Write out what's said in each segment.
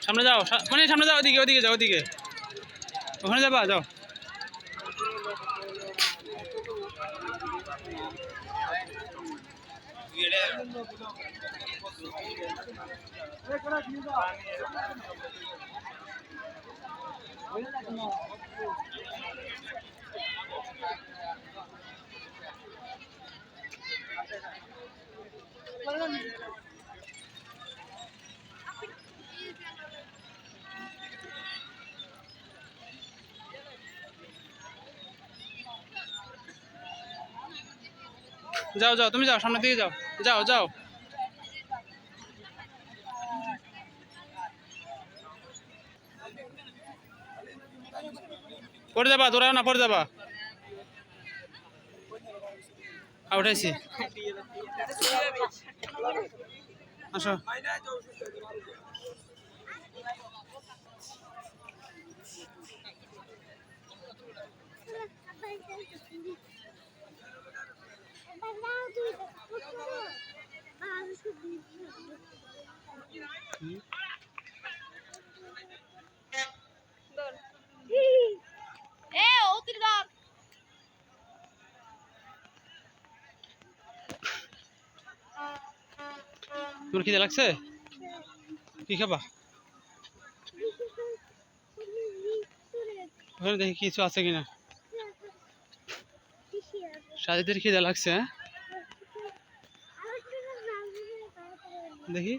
সামনে যাও, মানে সামনে যাও, ওদিকে ওদিকে যাও, ওদিকে ওখানে যাবা, যাও। যাও যাও, তুমি যাও, সামনের দিকে যাও, যাও যাও। পড়ে যাবা, দৌড়াও না, পড়ে যাবা। উঠাইছি, আসো। তোমার খিদে লাগছে? কি খাবা? ওখানে দেখি কিছু আছে কিনা। সাজিদের খিদে লাগছে, হ্যাঁ দেখি।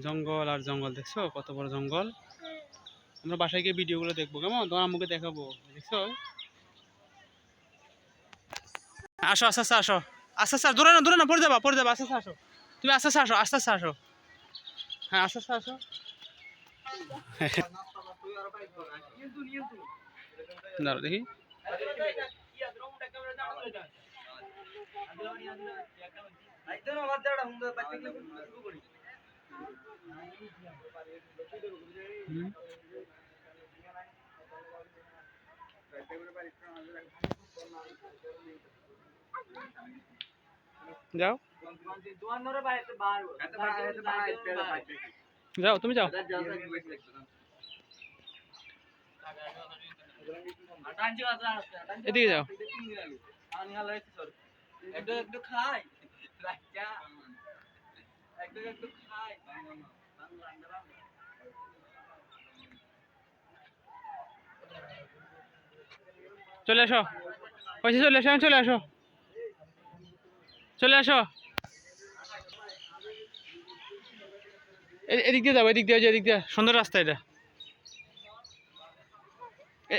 জঙ্গল আর জঙ্গল, দেখছো কত বড় জঙ্গল। আমরা বাসায় গিয়ে ভিডিওগুলো দেখবো, কেমন তোমার আম্মুকে দেখাবো, দেখছো। আসো আস্তে আস্তে আসো, আস্তে আস্তে, দূরে না দূরে না, পড়ে যাবা, পড়ে যাবা, আস্তে আস্তে আসো। তুমি আস্তে আস্তে আসো, আস্তে আস্তে আসো। হ্যাঁ আস্তে আস্তে আসো। দাঁড়াও দেখি। যাও যাও, তুমি যাও। এদিকে যাও। চলে আসো, পয়সা চলে আসো, চলে আসো, চলে আসো। এদিক দিয়ে যাবো, এদিক দিয়ে, এদিক দিয়ে সুন্দর রাস্তা এটা।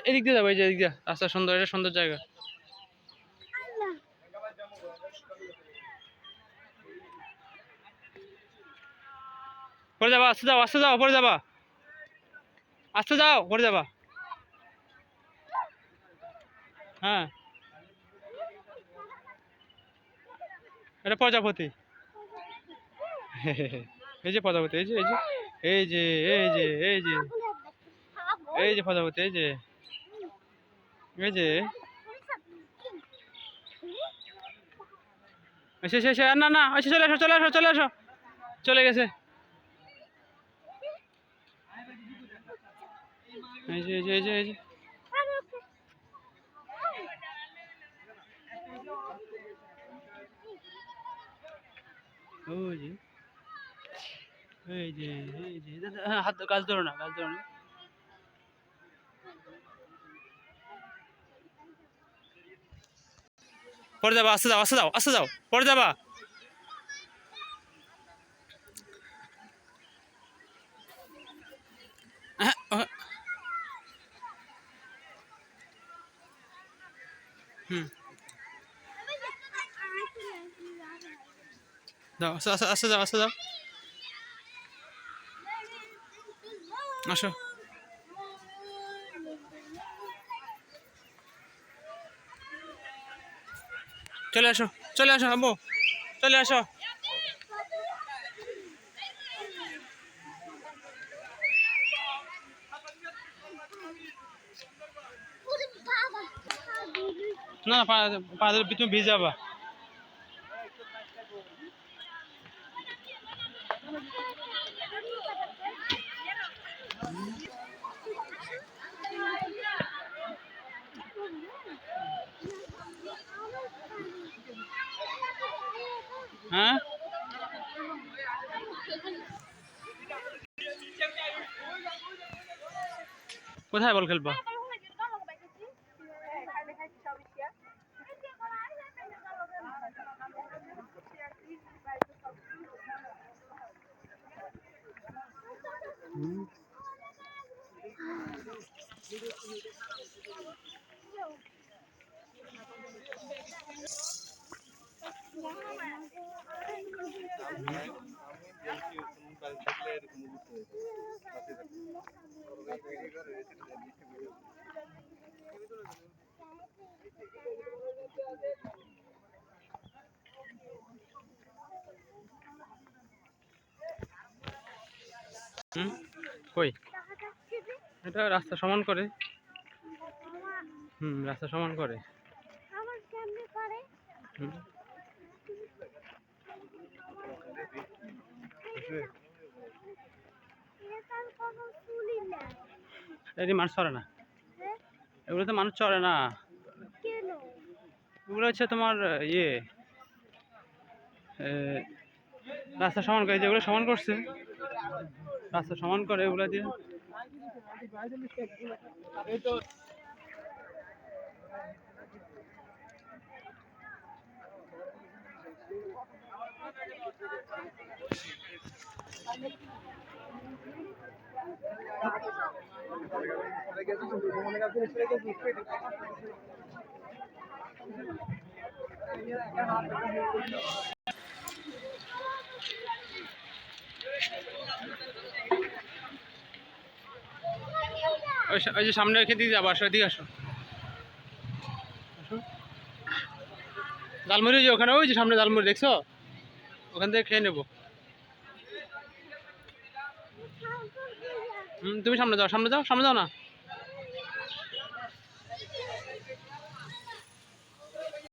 এদিক দিয়ে যাবো, এই যে এদিক দিয়ে রাস্তা সুন্দর, এটা সুন্দর জায়গা। পরে যাবা, আস্তে যাও, আস্তে যাও, পরে যাবা, আস্তে যাও, পরে যাবা। হ্যাঁ এটা প্রজাপতি। এই যে প্রজাপতি, এই যে এই যে এই যে এই যে এই যে এই যে প্রজাপতি, এই যে এই যে এসে এসে না না, এসে চলে আসো, চলে আসো, চলে আসো, চলে গেছে। এই যে এই যে এই যে এই যে ওই যে এই যে এই যে, হ্যাঁ হাত গাছ ধরো না, গাছ ধরো না। পরে যাবা, আস্তে যাও, আস্তে যাও, আস্তে যাও, পরে যাবা। হুম যাও, আস্তে আস্তে, আস্তে যাও, আস্তে যাও, আসো। চলে আসো, চলে আসো আম্মু, চলে আসো। না পা পা ধরে তুমি ভিজে যাবা। হ্যাঁ কোথায় বল খেলবা? কই এটা রাস্তা সমান করে। রাস্তা সমান করে। এটি মানুষ চড়ে না, এগুলোতে মানুষ চড়ে না। এগুলো হচ্ছে তোমার ইয়ে রাস্তা সমান করে, যেগুলো সমান করছে রাস্তা সমান করে এগুলো দিয়ে। ওই যে সামনে রেখে দিয়ে যাবো, আসো এদিকে আসো। জালমুড়ি যে ওখানে, ওই যে সামনে জালমুড়ি দেখছো, ওখান থেকে খেয়ে নেবো। তুমি সামনে যাও, সামনে যাও, সামনে যাও না।